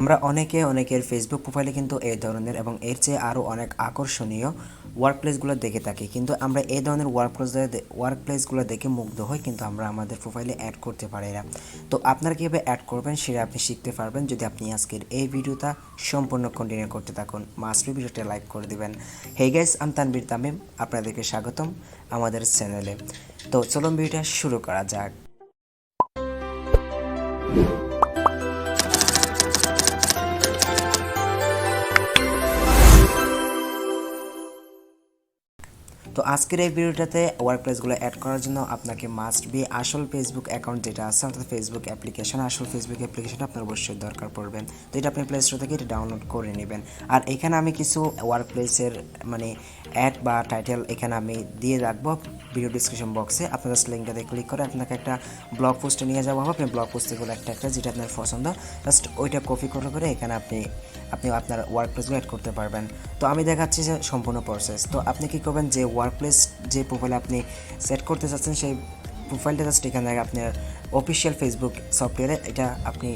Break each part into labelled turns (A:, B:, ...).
A: আমরা অনেকের ফেসবুক প্রোফাইলে কিন্তু এই ধরনের এবং এর চেয়ে আরও অনেক আকর্ষণীয় ওয়ার্ক প্লেসগুলো দেখে থাকি, কিন্তু আমরা এই ধরনের ওয়ার্ক প্লেসগুলো দেখে মুগ্ধ হই, কিন্তু আমরা আমাদের প্রোফাইলে অ্যাড করতে পারি না। তো আপনারা কীভাবে অ্যাড করবেন সেটা আপনি শিখতে পারবেন যদি আপনি আজকের এই ভিডিওটা সম্পূর্ণ কন্টিনিউ করতে থাকুন। মাস্ট বি ভিডিওটা লাইক করে দিবেন। হে গাইস, আমি তানভীর তামিম, আপনাদেরকে স্বাগতম আমাদের চ্যানেলে। তো চলুন ভিডিওটা শুরু করা যাক। তো আজকের এই ভিডিওটাতে ওয়ার্ক প্লেসগুলো অ্যাড করার জন্য আপনাকে মাস্ট বি আসল ফেসবুক অ্যাকাউন্ট যেটা আছে, অর্থাৎ ফেসবুক অ্যাপ্লিকেশন, আসল ফেসবুক অ্যাপ্লিকেশনটা আপনার অবশ্যই দরকার পড়বে। তো এটা আপনি প্লে স্টোর থেকে এটা ডাউনলোড করে নেবেন। আর এখানে আমি কিছু ওয়ার্ক প্লেসের অ্যাড বা টাইটেল এখানে আমি দিয়ে রাখবো ভিডিও ডিসক্রিপশন বক্সে। আপনার জাস্ট লিঙ্কটাতে ক্লিক করে আপনাকে একটা ব্লগ পোস্টে নিয়ে যাওয়া হবে। আপনি ব্লগ পোস্টে করে একটা যেটা আপনার পছন্দ জাস্ট ওইটা কপি করে এখানে আপনি আপনার ওয়ার্ক প্লেসগুলো অ্যাড করতে পারবেন। তো আমি দেখাচ্ছি যে সম্পূর্ণ প্রসেস। তো আপনি কী করবেন, যে ওয়ার্ক প্লেস যে প্রোফাইলে আপনি সেট করতে চাচ্ছেন সেই প্রোফাইলটা জাস্ট এখান থেকে আপনার অফিসিয়াল ফেসবুক সফটওয়্যারে এটা আপনি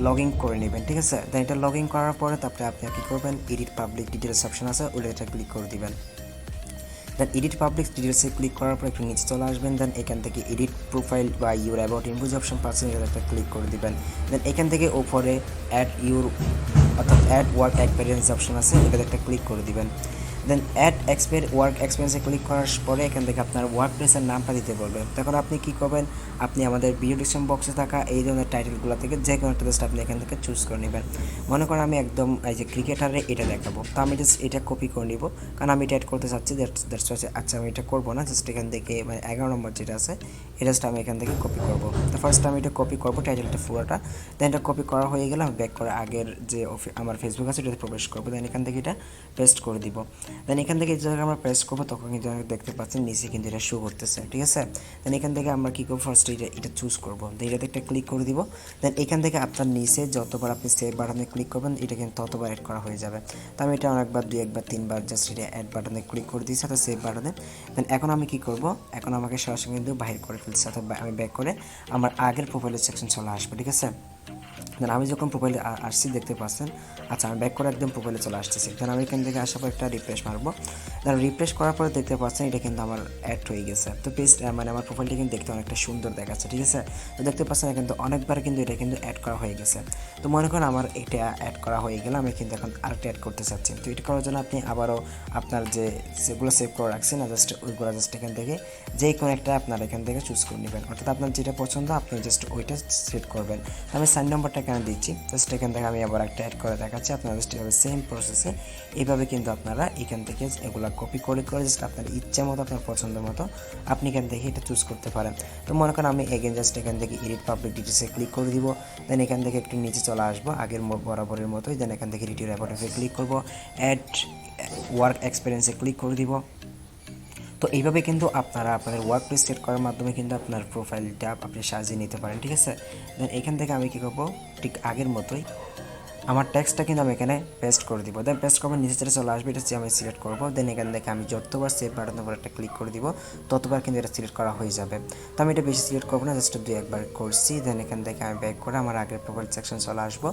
A: লগ ইন করে নেবেন, ঠিক আছে। দেন এটা লগ ইন করার পরে তারপরে আপনি কী করবেন, এডিট পাবলিক ডিটেলস অপশন আছে, ওইটা ক্লিক করে দিবেন। দেন এডিট পাবলিক ডিটেলসে ক্লিক করার পর একটু নিচে চলে আসবেন। দেন এখান থেকে এডিট প্রোফাইল বা ইউর অ্যাবাউট ইনফো যে অপশন পাচ্ছেন এটা একটা ক্লিক করে দিবেন। দেন এখান থেকে ওপরে অ্যাড ইউর অর্থাৎ অ্যাড ওয়ার্ক এক্সপিরিয়েন্স অপশন আছে, এটাতে একটা ক্লিক করে দিবেন। দেন অ্যাড ওয়ার্ক এক্সপিরিয়েন্সে ক্লিক করার পরে এখান থেকে আপনার ওয়ার্ক প্লেসের নামটা দিতে বলবে। তখন আপনি কী করবেন, আপনি আমাদের ভিডিও ডিসক্রিপশন বক্সে থাকা এই ধরনের টাইটেলগুলো থেকে যে কোনো একটা জাস্ট আপনি এখান থেকে চুজ করে নেবেন। মনে করেন আমি একদম এই যে ক্রিকেটারে এটা দেখাবো, তো আমি জাস্ট এটা কপি করে নিব, কারণ আমি এটা অ্যাড করতে চাচ্ছি। দ্যাটস আচ্ছা আমি এটা করবো না, জাস্ট এখান থেকে 11 নম্বর যেটা আছে এটা জাস্ট আমি এখান থেকে কপি করবো। তো ফার্স্ট আমি এটা কপি করবো টাইটেলটা পুরোটা। দেন এটা কপি করা হয়ে গেলে আমি ব্যাক করে আগের যে আমার ফেসবুক আছে এটাতে প্রবেশ করবো। দেন এখান থেকে এটা পেস্ট করে দিব। দেন এখান থেকে যখন আমরা প্রেস করবো তখন কিন্তু দেখতে পাচ্ছেন নিচে কিন্তু এটা শো করতেছে, ঠিক আছে। দেন এখান থেকে আমরা কী করবো, ফার্স্ট এটা চুজ করবো, দেন এটাতে একটা ক্লিক করে দিব। দেন এখান থেকে আপনার নিচে যতবার আপনি সেভ বাটনে ক্লিক করবেন এটা কিন্তু ততবার অ্যাড করা হয়ে যাবে। তো আমি এটা অনেকবার 2-1-3বার জাস্ট এটা অ্যাড বাটনে ক্লিক করে দিয়েছি, অর্থাৎ সেভ বাটনে। দেন এখন আমি কী করবো, এখন আমাকে সরাসরি কিন্তু বাহির করে ফেলছি, অর্থাৎ আমি ব্যাক করে আমার আগের প্রোফাইলের সেকশন চলে আসবে, ঠিক আছে। দেন আমি যখন প্রোফাইলে আসছি দেখতে পাচ্ছেন, আচ্ছা আমি ব্যাক করে একদম প্রোফাইলে চলে আসতেছি। দেন আমি এখান থেকে আসার পর একটা রিফ্রেশ মারবো। দেন রিফ্রেশ করার পরে দেখতে পাচ্ছেন এটা কিন্তু আমার অ্যাড হয়ে গেছে। তো পেজ আমার প্রোফাইলটা কিন্তু দেখতে অনেকটা সুন্দর দেখাচ্ছে, ঠিক আছে। তো দেখতে পাচ্ছেন কিন্তু অনেকবার কিন্তু এটা কিন্তু অ্যাড করা হয়ে গেছে। তো মনে করেন আমার এটা অ্যাড করা হয়ে গেলে আমি কিন্তু এখন আরেকটা অ্যাড করতে চাচ্ছি। তো এটা করার জন্য আপনি আবারও আপনার যেগুলো সেভ করে রাখছেন না জাস্ট ওইগুলো জাস্ট এখান থেকে যে কোনো একটা আপনার এখান থেকে চুজ করে নেবেন, অর্থাৎ আপনার যেটা পছন্দ আপনি জাস্ট ওইটা সেট করবেন। আমি সাইন নম্বরটা কেন দিচ্ছি, জাস্ট এখান থেকে আমি আবার একটা অ্যাড করে দেখাচ্ছি। আপনারা জাস্ট এভাবে সেম প্রসেসে এইভাবে কিন্তু আপনারা এখান থেকে এগুলো কপি করে জাস্ট আপনার ইচ্ছা মতো আপনার পছন্দ মতো আপনি এখান থেকে এটা চুজ করতে পারেন। তো মনে করেন আমি এগেন জাস্ট এখান থেকে এডিট পাবলিক ডিটেলসে ক্লিক করে দিব। দেন এখান থেকে একটু নিচে চলে আসবো আগের বরাবরের মতোই। দেন এখান থেকে রিটিউর অ্যাবাউটে ক্লিক করবো, অ্যাড ওয়ার্ক এক্সপিরিয়েন্সে ক্লিক করে দিব। তো এইভাবে কিন্তু আপনারা আপনাদের ওয়ার্ক প্লেস সেট করার মাধ্যমে কিন্তু আপনার প্রোফাইলটা আপনি সাজিয়ে নিতে পারেন, ঠিক আছে। দেন এখান থেকে আমি কী করবো, ঠিক আগের মতোই আমার টেক্সটটা কিন্তু আমি এখানে পেস্ট করে দিব। দেন পেস্ট করবো, নিচে যেটা চলে আসবে এটা আমি সিলেক্ট করবো। দেন এখান থেকে আমি যতবার সেভ বাটনের উপর একটা ক্লিক করে দিব ততবার কিন্তু এটা সিলেক্ট করা হয়ে যাবে। তো আমি এটা বেশি সিলেক্ট করবো না, জাস্ট 2-1বার করছি। দেন এখান থেকে আমি ব্যাক করে আমার আগের প্রোফাইল সেকশন চলে আসবো।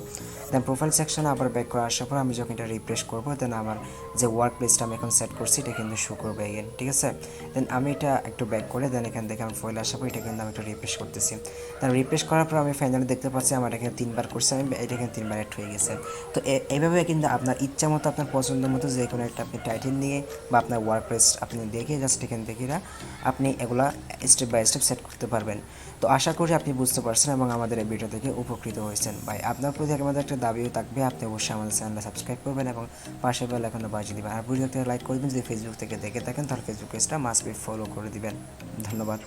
A: দেন প্রোফাইল সেকশনে আবার ব্যাক করে আসার পর আমি যখন এটা রিফ্রেশ করবো দেন আমার যে ওয়ার্ক প্লেসটা আমি এখন সেট করছি এটা কিন্তু শো করবে এগেন, ঠিক আছে। দেন আমি এটা একটু ব্যাক করে দেন এখান থেকে আমি প্রোফাইল আসার পর এটা কিন্তু আমি একটু রিফ্রেশ করতেছি। দেন রিফ্রেশ করার পর আমি ফাইনালি দেখতে পাচ্ছি আমার এখানে 3বার করছি, আমি এটা এখানে 3বার অ্যাড হয়ে গেছে। তো এইভাবে কিন্তু আপনার ইচ্ছা মতো আপনার পছন্দ মতো যে কোনো একটা আপনি টাইটেল নিয়ে বা আপনার ওয়ার্ক প্লেস আপনি দেখে জাস্ট এখান থেকে আপনি এগুলা স্টেপ বাই স্টেপ সেট করতে পারবেন। তো আশা করি আপনি বুঝতে পারছেন এবং আমাদের এই ভিডিও থেকে উপকৃত হয়েছেন। ভাই আপনার প্রতি আমাদের একটা দাবিও থাকবে, আপনি অবশ্যই আমাদের চ্যানেলটা সাবস্ক্রাইব করবেন এবং পাশে বেল আইকনটা বাজিয়ে দিবেন। আর ভিডিওতে লাইক করে দিবেন। যদি ফেসবুক থেকে দেখে থাকেন তাহলে ফেসবুক পেজটা মাস্ট বি ফলো করে দিবেন। ধন্যবাদ।